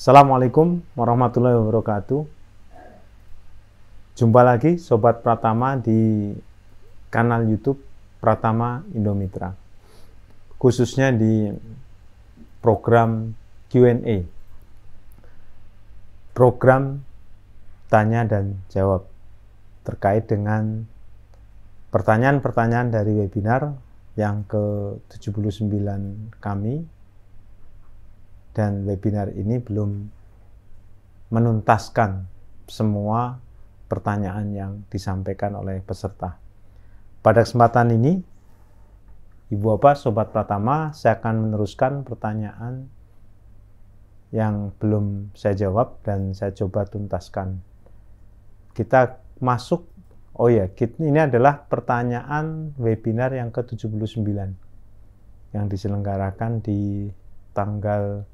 Assalamualaikum warahmatullahi wabarakatuh. Jumpa lagi Sobat Pratama di kanal YouTube Pratama Indomitra, khususnya di program Q&A, program tanya dan jawab terkait dengan pertanyaan-pertanyaan dari webinar yang ke-79 kami. Dan webinar ini belum menuntaskan semua pertanyaan yang disampaikan oleh peserta. Pada kesempatan ini, Ibu Bapak Sobat Pratama, saya akan meneruskan pertanyaan yang belum saya jawab dan saya coba tuntaskan. Kita masuk, ini adalah pertanyaan webinar yang ke-79 yang diselenggarakan di tanggal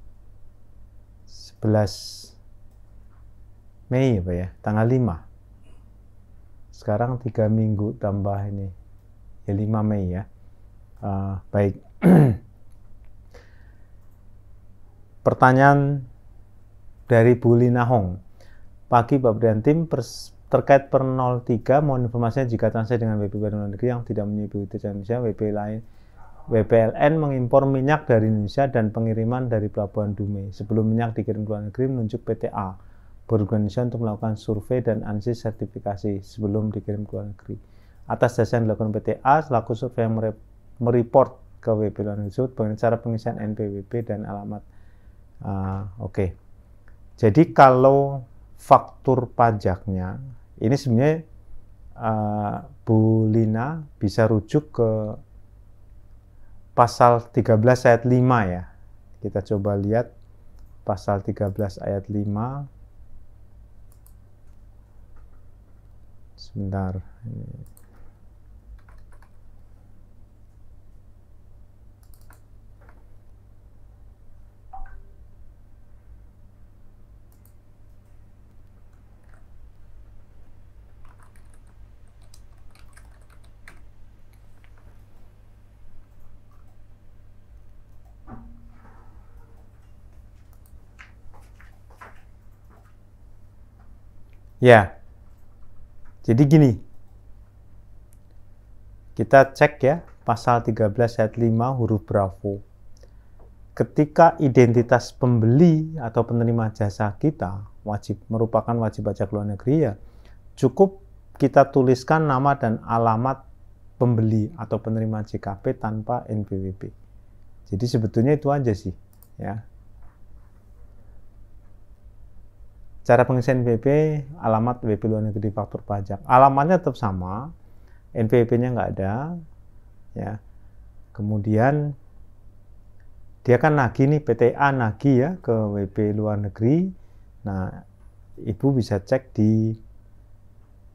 11 Mei tanggal 5. Sekarang 3 minggu tambah ini ya 5 Mei ya. Baik. Pertanyaan dari Bu Lina Hong. Pagi Bapak dan tim, terkait per 03 mohon informasinya jika transaksi dengan WP luar negeri yang tidak menyebut Indonesia, WPLN mengimpor minyak dari Indonesia dan pengiriman dari Pelabuhan Dumai. Sebelum minyak dikirim ke luar negeri, menunjuk PTA berorganisasi untuk melakukan survei dan ANSI sertifikasi sebelum dikirim ke luar negeri. Atas dasar yang dilakukan PTA, selaku survei yang mereport ke WP luar negeri tersebut, bagaimana cara pengisian NPWP dan alamat. Jadi kalau faktur pajaknya, ini sebenarnya Bu Lina bisa rujuk ke pasal 13 ayat 5 ya. Kita coba lihat pasal 13 ayat 5. Sebentar. Ya, jadi gini, kita cek ya, pasal 13 ayat 5 huruf bravo. Ketika identitas pembeli atau penerima jasa kita merupakan wajib pajak luar negeri ya, cukup kita tuliskan nama dan alamat pembeli atau penerima JKP tanpa NPWP. Jadi sebetulnya itu aja sih ya. Cara pengisian NPWP, alamat WP luar negeri faktur pajak. Alamatnya tetap sama, NPWP-nya nggak ada, ya. Kemudian dia kan nagih nih, PTA nagih ya ke WP luar negeri. Nah, Ibu bisa cek di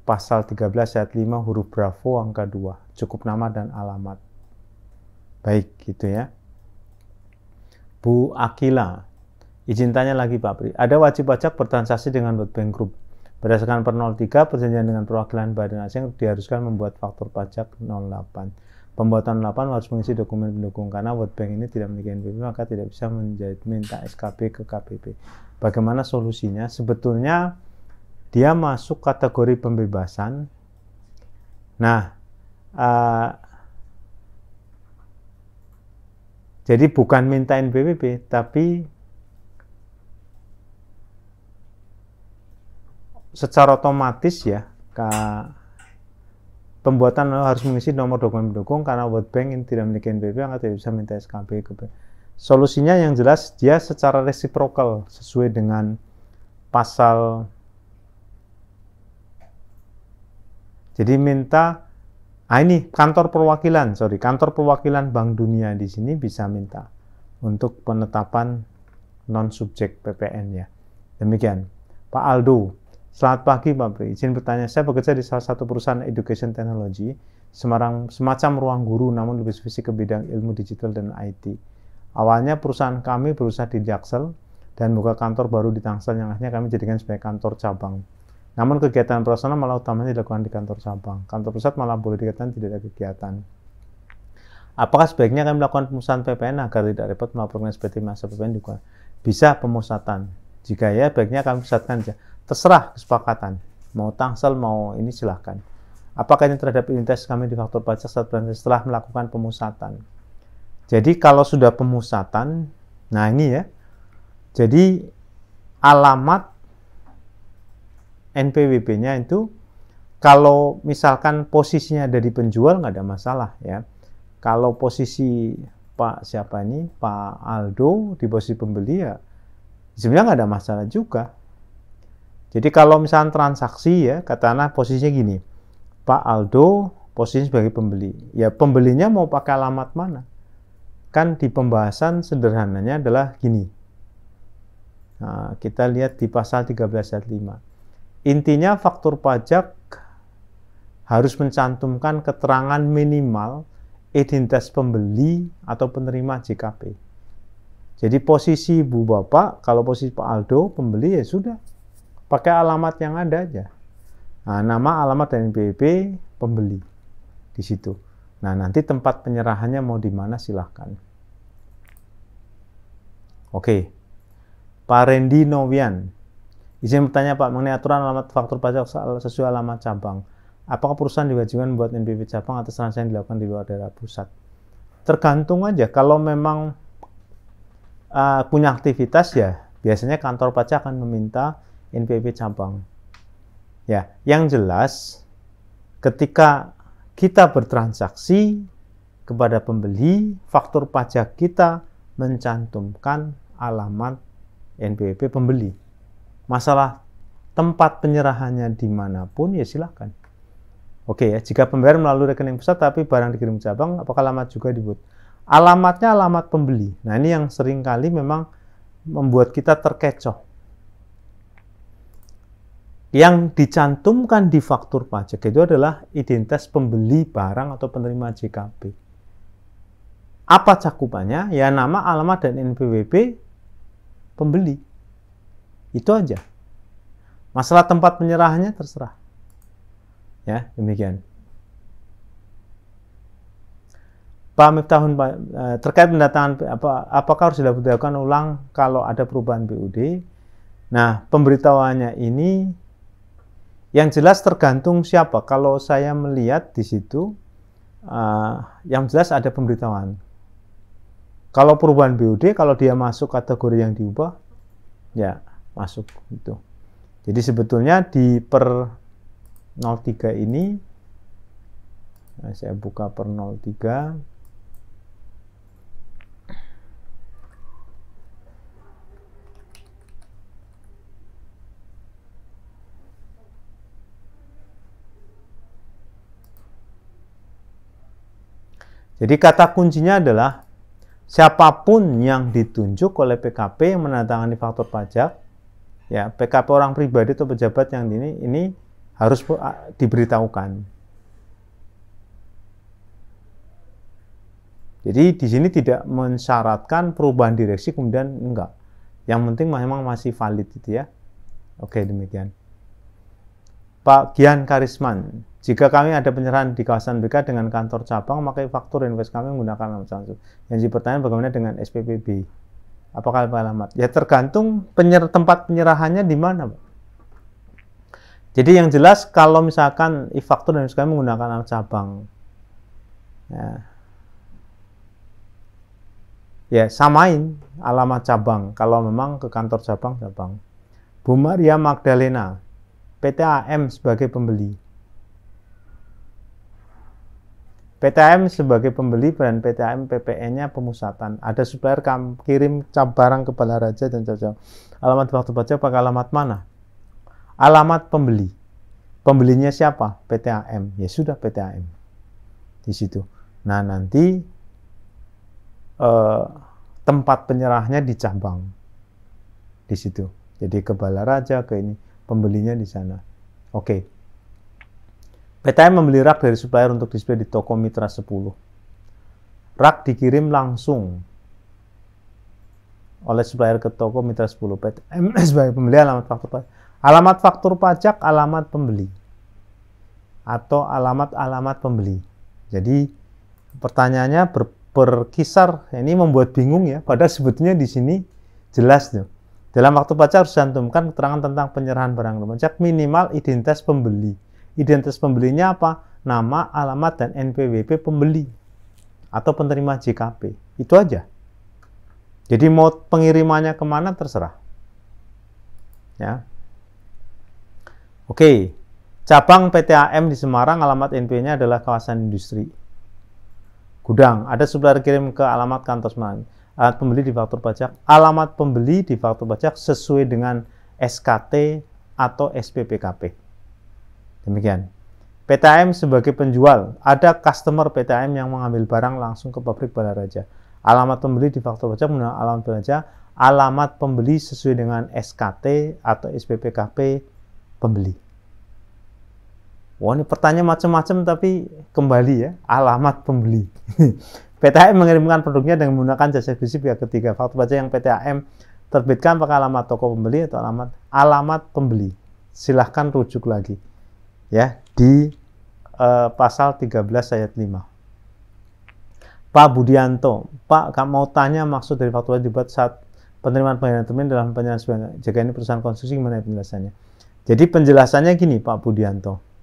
pasal 13 ayat 5 huruf bravo angka 2, cukup nama dan alamat. Baik, gitu ya. Bu Akila. Izin tanya lagi Pak Pri, ada wajib pajak bertransaksi dengan World Bank Group. Berdasarkan per 03, perjanjian dengan perwakilan badan asing diharuskan membuat faktur pajak 08. Pembuatan 08 harus mengisi dokumen pendukung, karena World Bank ini tidak memiliki NPWP, maka tidak bisa minta SKP ke KPP. Bagaimana solusinya? Sebetulnya dia masuk kategori pembebasan. Nah, jadi bukan minta NPWP, tapi secara otomatis ya, pembuatan harus mengisi nomor dokumen pendukung, karena World Bank ini tidak memiliki NPWP, maka tidak bisa minta SKP ke bank. Solusinya yang jelas dia secara resiprokal sesuai dengan pasal. Jadi minta, ini kantor perwakilan Bank Dunia di sini bisa minta untuk penetapan non subjek PPN ya. Demikian. Pak Aldo. Selamat pagi Pak Pri, izin bertanya, saya bekerja di salah satu perusahaan education technology, semacam ruang guru namun lebih spesifik ke bidang ilmu digital dan IT. Awalnya perusahaan kami berusaha di Jaksel dan buka kantor baru di Tangsel yang akhirnya kami jadikan sebagai kantor cabang. Namun kegiatan operasional malah utamanya dilakukan di kantor cabang. Kantor pusat malah boleh dikatakan tidak ada kegiatan. Apakah sebaiknya kami melakukan pemusatan PPN agar tidak repot melaporkan SPT masa PPN juga? Bisa pemusatan. Jika ya, baiknya kami pusatkan aja. Terserah kesepakatan. Mau tangsel, mau ini silahkan. Apakah ini terhadap identitas kami di faktur pajak setelah melakukan pemusatan? Jadi kalau sudah pemusatan, nah ini ya. Jadi alamat NPWP-nya itu kalau misalkan posisinya ada di penjual nggak ada masalah ya. Kalau posisi Pak siapa ini, Pak Aldo di posisi pembeli ya sebenarnya nggak ada masalah juga. Jadi kalau misalkan transaksi ya, katakanlah posisinya gini, Pak Aldo posisi sebagai pembeli, ya pembelinya mau pakai alamat mana? Kan di pembahasan sederhananya adalah gini. Nah, kita lihat di pasal 13 ayat 5. Intinya faktur pajak harus mencantumkan keterangan minimal identitas pembeli atau penerima JKP. Jadi posisi Bu Bapak, kalau posisi Pak Aldo pembeli ya sudah, pakai alamat yang ada aja. Nah, nama, alamat, dan NPWP pembeli di situ. Nah, nanti tempat penyerahannya mau di mana silahkan. Oke, Pak Randy Novian, izin bertanya Pak mengenai aturan alamat faktur pajak sesuai alamat cabang. Apakah perusahaan diwajibkan membuat NPWP cabang atas transaksi yang dilakukan di luar daerah pusat? Tergantung aja. Kalau memang punya aktivitas ya, biasanya kantor pajak akan meminta NPWP cabang. Ya, yang jelas ketika kita bertransaksi kepada pembeli, faktur pajak kita mencantumkan alamat NPWP pembeli. Masalah tempat penyerahannya dimanapun ya silakan. Oke ya, jika pembayaran melalui rekening pusat tapi barang dikirim cabang, apakah alamat juga dibuat? Alamatnya alamat pembeli. Nah ini yang sering kali memang membuat kita terkecoh. Yang dicantumkan di faktur pajak itu adalah identitas pembeli barang atau penerima JKP. Apa cakupannya? Ya nama, alamat, dan NPWP pembeli. Itu aja. Masalah tempat penyerahannya terserah. Ya, demikian. Pak Miftahun, terkait pendatangan apakah harus dilakukan ulang kalau ada perubahan BUD? Nah, pemberitahuannya ini yang jelas tergantung siapa. Kalau saya melihat di situ, yang jelas ada pemberitahuan. Kalau perubahan BUD, kalau dia masuk kategori yang diubah, ya masuk itu. Jadi sebetulnya di per 03 ini, nah, saya buka per 03. Jadi kata kuncinya adalah siapapun yang ditunjuk oleh PKP yang menandatangani faktur pajak, ya PKP orang pribadi atau pejabat yang ini harus diberitahukan. Jadi di sini tidak mensyaratkan perubahan direksi kemudian enggak. Yang penting memang masih valid itu ya. Oke, demikian. Pak Gian Karisman, jika kami ada penyerahan di kawasan BK dengan kantor cabang, maka faktur invoice kami menggunakan alamat langsung. Yang dipertanyakan bagaimana dengan SPPB? Apakah alamat? Ya tergantung tempat penyerahannya di mana, Pak. Jadi yang jelas kalau misalkan e-faktur dan kami menggunakan alamat cabang, ya samain alamat cabang. Kalau memang ke kantor cabang. Bu Maria Magdalena, PTAM sebagai pembeli. PTAM sebagai pembeli dan PTAM PPN-nya pemusatan. Ada supplier kirim barang ke Balaraja dan Jauh-Jauh. Alamat faktur pajak pakai alamat mana? Alamat pembeli. Pembelinya siapa? PTAM. Ya sudah PTAM. Di situ. Nah, nanti tempat penyerahnya di cabang. Di situ. Jadi ke Balaraja, ke ini. Pembelinya di sana. Oke. PTAM membeli rak dari supplier untuk display di toko Mitra 10. Rak dikirim langsung oleh supplier ke toko Mitra 10. PTAM sebagai pembeli alamat faktur pajak. Alamat faktur pajak, alamat pembeli. Atau alamat pembeli. Jadi pertanyaannya berkisar, ini membuat bingung ya. Padahal sebetulnya di sini jelas tuh. Dalam faktur pajak harus cantumkan keterangan tentang penyerahan barang pajak minimal identitas pembeli. Identitas pembelinya apa? Nama, alamat, dan NPWP pembeli atau penerima JKP. Itu aja. Jadi mau pengirimannya kemana terserah. Ya. Oke. Cabang PT AM di Semarang, alamat NP-nya adalah kawasan industri. Gudang, ada supplier kirim ke alamat kantor Semarang. Alamat pembeli di faktur pajak. Alamat pembeli di faktur pajak sesuai dengan SKT atau SPPKP. Demikian. PTAM sebagai penjual. Ada customer PTAM yang mengambil barang langsung ke pabrik Balaraja. Alamat pembeli di faktur pajak menggunakan alamat Balaraja. Alamat pembeli sesuai dengan SKT atau SPPKP pembeli. Wah, ini pertanyaan macam-macam tapi kembali ya, alamat pembeli. PTAM mengirimkan produknya dengan menggunakan jasa eksklusif pihak ketiga. Faktur pajak yang PTAM terbitkan pakai alamat toko pembeli atau alamat pembeli. Silahkan rujuk lagi ya di pasal 13 ayat 5. Pak Budianto, Pak mau tanya maksud dari faktur pajak dibuat saat penerimaan pembayaran termin dalam penyerahan sebagian jika ini perusahaan konstruksi, gimana penjelasannya? Jadi penjelasannya gini Pak Budianto.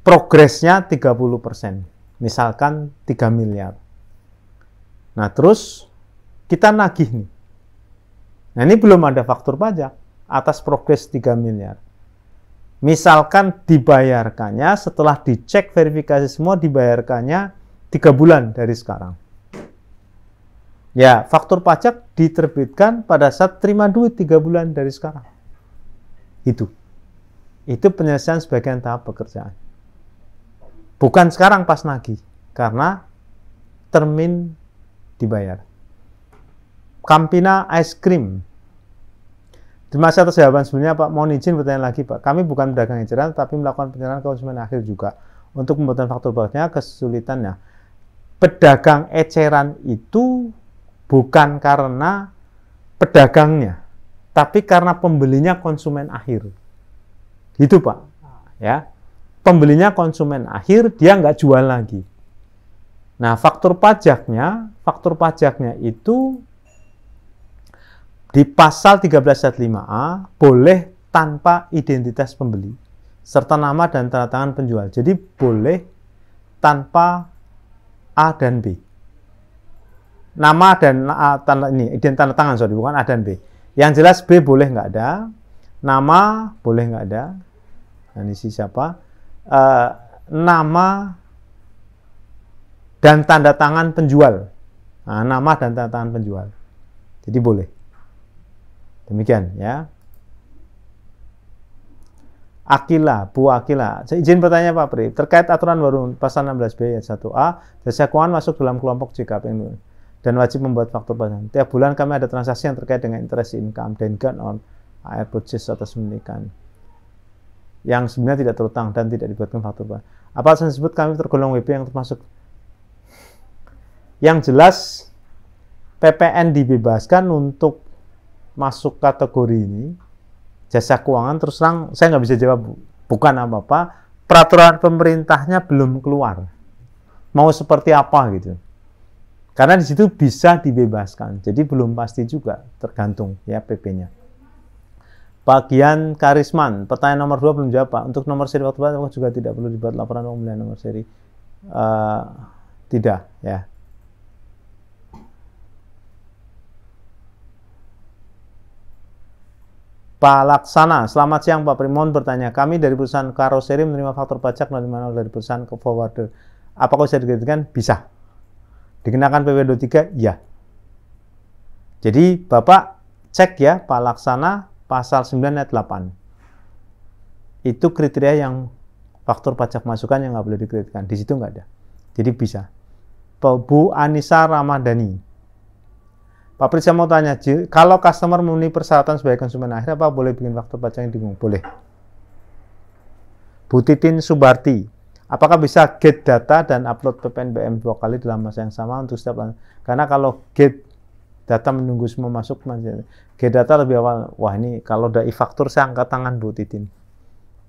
Progresnya 30%, misalkan 3 miliar. Nah, terus kita nagih nih. Nah, ini belum ada faktur pajak atas progres 3 miliar. Misalkan dibayarkannya setelah dicek verifikasi semua dibayarkannya 3 bulan dari sekarang. Ya, faktur pajak diterbitkan pada saat terima duit 3 bulan dari sekarang. Itu penyelesaian sebagian tahap pekerjaan. Bukan sekarang pas nagih, karena termin dibayar. Campina Ice Cream. Terima kasih atas jawaban sebelumnya Pak. Mohon izin bertanya lagi Pak. Kami bukan pedagang eceran, tapi melakukan penyerahan konsumen akhir juga. Untuk pembuatan faktur pajaknya kesulitannya. Pedagang eceran itu bukan karena pedagangnya, tapi karena pembelinya konsumen akhir. Gitu Pak. Ya. Pembelinya konsumen akhir, dia nggak jual lagi. Nah, faktur pajaknya itu di pasal 13 ayat 5A boleh tanpa identitas pembeli serta nama dan tanda tangan penjual. Jadi boleh tanpa A dan B. Nama dan tanda tangan, bukan A dan B. Yang jelas B boleh nggak ada, nama boleh nggak ada. Nah, ini siapa? Nama dan tanda tangan penjual. Nah, nama dan tanda tangan penjual. Jadi boleh. Demikian ya. Akila, Bu Akila. Saya izin bertanya Pak Pri, terkait aturan baru pasal 16B ayat 1A, jasa keuangan masuk dalam kelompok JKP dan wajib membuat faktur pajak. Tiap bulan kami ada transaksi yang terkait dengan interest income dan gain on air purchase atas memilikan yang sebenarnya tidak terutang dan tidak dibuatkan faktur pajak. Apa alasan tersebut kami tergolong WP yang termasuk? Yang jelas PPN dibebaskan untuk masuk kategori ini. Jasa keuangan terus terang saya nggak bisa jawab, bukan apa-apa. Peraturan pemerintahnya belum keluar. Mau seperti apa gitu. Karena di situ bisa dibebaskan. Jadi belum pasti juga, tergantung ya PP-nya. Bagian Karisman, pertanyaan nomor 2 belum jawab Pak. Untuk nomor seri faktur pajak juga tidak perlu dibuat laporan pembelian nomor seri. Tidak ya. Pak Laksana, selamat siang Pak Primon bertanya, kami dari perusahaan karoseri menerima faktur pajak dari perusahaan ke forwarder. Apakah bisa dikenakan? Bisa. Dikenakan PP 23? Ya. Jadi Bapak cek ya Pak Laksana pasal 9 ayat 8. Itu kriteria yang faktur pajak masukan yang nggak boleh dikreditkan. Di situ nggak ada. Jadi bisa. Bu Anissa Ramadhani. Pak Pri, saya mau tanya, kalau customer memenuhi persyaratan sebagai konsumen akhir, apa boleh bikin faktur pajak yang bingung? Boleh. Bu Titin Subarti, apakah bisa get data dan upload PPNBM 2 kali dalam masa yang sama untuk setiap? Karena kalau get data menunggu semua masuk, get data lebih awal. Wah, ini kalau udah e-faktur saya angkat tangan Bu Titin.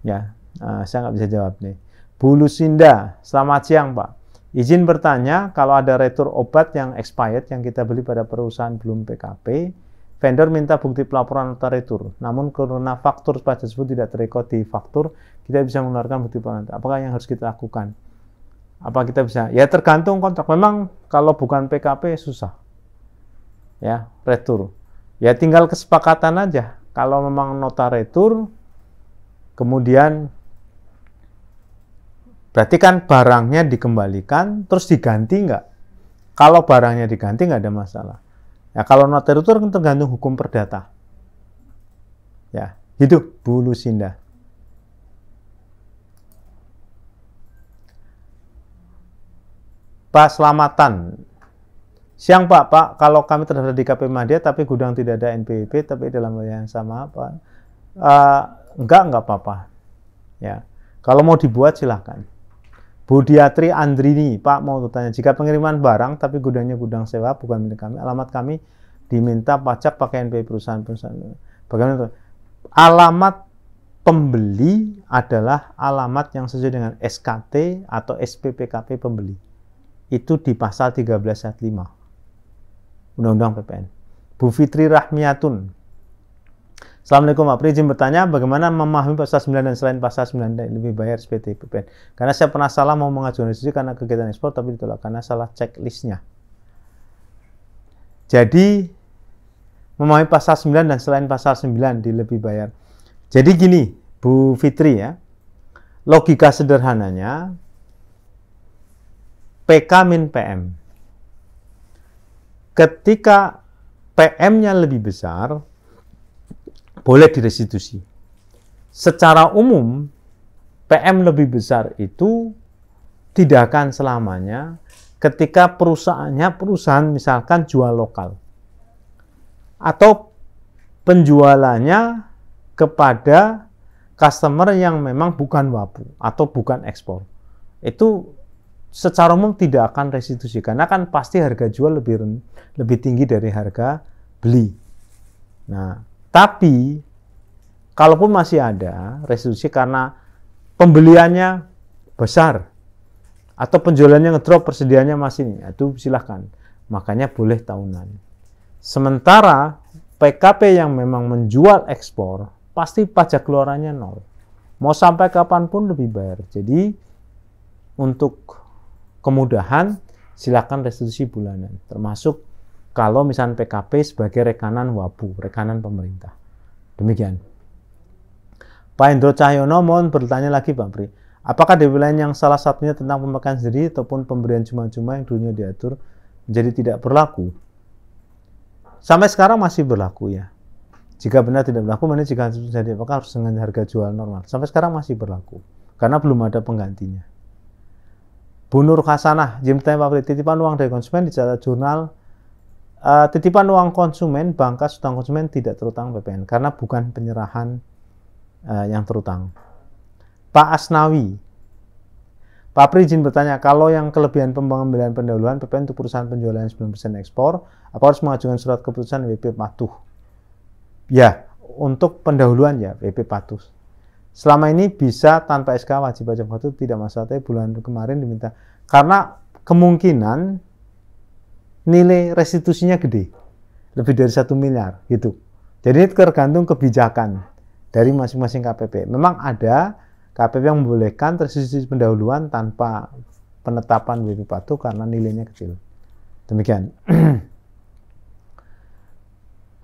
Ya, saya nggak bisa jawab nih. Bu Lucinda, selamat siang Pak. Izin bertanya, kalau ada retur obat yang expired yang kita beli pada perusahaan belum PKP, vendor minta bukti pelaporan nota retur. Namun karena faktur pajak tersebut tidak terrekod di faktur, kita bisa mengeluarkan bukti pelaporan. Apakah yang harus kita lakukan? Apa kita bisa? Ya tergantung kontrak. Memang kalau bukan PKP susah. Ya, retur. Ya tinggal kesepakatan aja. Kalau memang nota retur, kemudian berarti kan barangnya dikembalikan, terus diganti nggak? Kalau barangnya diganti nggak ada masalah. Ya kalau nota retur kan tergantung hukum perdata. Ya, hidup Bu Lucinda. Pak Selamatan. Siang Pak, kalau kami terdaftar di KP Madya tapi gudang tidak ada NPWP tapi dalam wilayah yang sama Pak. Enggak apa-apa. Ya. Kalau mau dibuat silahkan. Budiatri Andrini, Pak mau bertanya, jika pengiriman barang tapi gudangnya gudang sewa bukan milik kami, alamat kami diminta pajak pakai NPWP perusahaan. Bagaimana? Alamat pembeli adalah alamat yang sesuai dengan SKT atau SPPKP pembeli. Itu di pasal 13 ayat 5 Undang-Undang PPN. Bu Fitri Rahmiatun. Assalamualaikum Pak Pri, izin bertanya bagaimana memahami pasal 9 dan selain pasal 9 lebih bayar SPT PPN. Karena saya pernah salah mau mengajukan restitusi karena kegiatan ekspor tapi ditolak karena salah checklistnya. Jadi memahami pasal 9 dan selain pasal 9 di lebih bayar. Jadi gini Bu Fitri ya, logika sederhananya PK min PM. Ketika PM-nya lebih besar, boleh direstitusi. Secara umum, PM lebih besar itu tidak akan selamanya ketika perusahaan misalkan jual lokal. Atau penjualannya kepada customer yang memang bukan WAPU atau bukan ekspor. Itu secara umum tidak akan restitusi karena kan pasti harga jual lebih tinggi dari harga beli. Nah, tapi kalaupun masih ada restitusi karena pembeliannya besar atau penjualannya ngedrop, persediaannya masih ini, itu silahkan. Makanya boleh tahunan. Sementara PKP yang memang menjual ekspor pasti pajak keluarannya 0. Mau sampai kapanpun lebih bayar. Jadi untuk kemudahan silakan restitusi bulanan, termasuk kalau misalnya PKP sebagai rekanan WAPU, rekanan pemerintah. Demikian. Pak Indro Cahyono mohon bertanya lagi Pak Pri. Apakah di wilayah yang salah satunya tentang pemakaian sendiri ataupun pemberian cuma-cuma yang dulunya diatur menjadi tidak berlaku? Sampai sekarang masih berlaku ya. Jika benar tidak berlaku, mana jika terjadi apakah harus dengan harga jual normal? Sampai sekarang masih berlaku karena belum ada penggantinya. Bu Nur Hasanah, izin bertanya Pak Pri, titipan uang dari konsumen dicatat jurnal. Titipan uang konsumen, bangkas utang konsumen tidak terutang PPN karena bukan penyerahan yang terutang. Pak Asnawi, Pak Pri izin bertanya, kalau yang kelebihan pengambilan pendahuluan PPN untuk perusahaan penjualan 9% ekspor, apa harus mengajukan surat keputusan WP patuh? Ya, untuk pendahuluan ya WP patuh. Selama ini bisa tanpa SK wajib pajak patuh tidak masalah, tapi bulan kemarin diminta karena kemungkinan nilai restitusinya gede, lebih dari 1 miliar gitu. Jadi ini tergantung kebijakan dari masing-masing KPP. Memang ada KPP yang membolehkan restitusi pendahuluan tanpa penetapan WP patuh karena nilainya kecil. Demikian.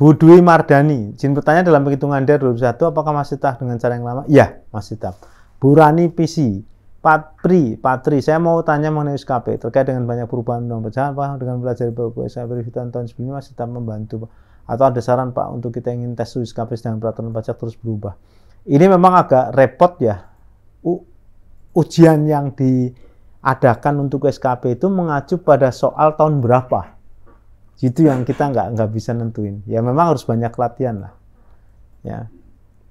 Bu Dwi Mardani, izin bertanya dalam penghitungan DAR 2021 apakah masih tetap dengan cara yang lama? Ya, masih tetap. Bu Rani PC, Pak Tri, saya mau tanya mengenai SKP terkait dengan banyak perubahan undang perjalanan Pak, dengan belajar buku SKP tahun sebelumnya masih tetap membantu Pak. Atau ada saran Pak untuk kita ingin tes SKP dengan peraturan pajak terus berubah. Ini memang agak repot ya. Ujian yang diadakan untuk SKP itu mengacu pada soal tahun berapa. Itu yang kita nggak bisa nentuin. Ya memang harus banyak latihan lah. Ya,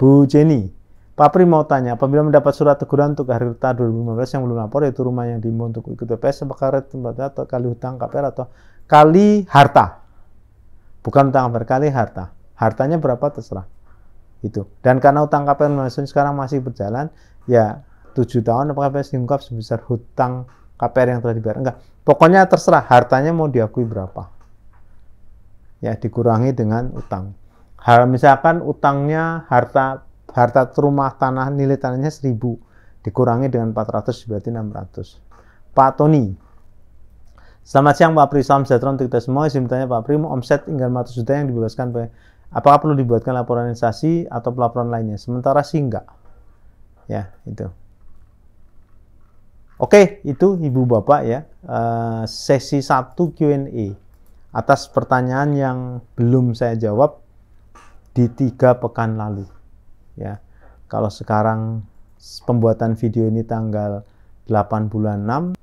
Bu Jenny. Pak Pri mau tanya, apabila mendapat surat teguran untuk harta 2015 yang belum lapor, yaitu rumah yang diimbau untuk ikut PPS, apakah atau kali hutang KPR atau kali harta? Bukan hutang KPR, kali harta. Hartanya berapa terserah. Itu. Dan karena hutang KPR sekarang masih berjalan, ya 7 tahun apakah PPS diungkap sebesar hutang KPR yang telah dibayar. Enggak, pokoknya terserah hartanya mau diakui berapa. Ya, dikurangi dengan utang. Misalkan utangnya harta rumah tanah, nilai tanahnya 1.000, dikurangi dengan 400 berarti 600. Pak Tony, selamat siang Pak Pri, salam sejahtera untuk kita semua. Izin bertanya Pak Pri, omset hingga 500 juta yang dibebaskan, apakah perlu dibuatkan laporan investasi atau pelaporan lainnya? Sementara sih enggak. Ya, itu. Oke, itu Ibu Bapak ya, sesi 1 Q&A atas pertanyaan yang belum saya jawab di 3 pekan lalu. Ya, kalau sekarang pembuatan video ini tanggal 8 bulan 6,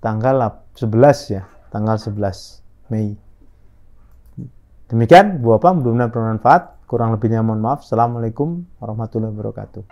tanggal 11 ya, tanggal 11 Mei. Demikian, Bu Bapak, mudah-mudahan bermanfaat. Kurang lebihnya mohon maaf. Assalamualaikum warahmatullahi wabarakatuh.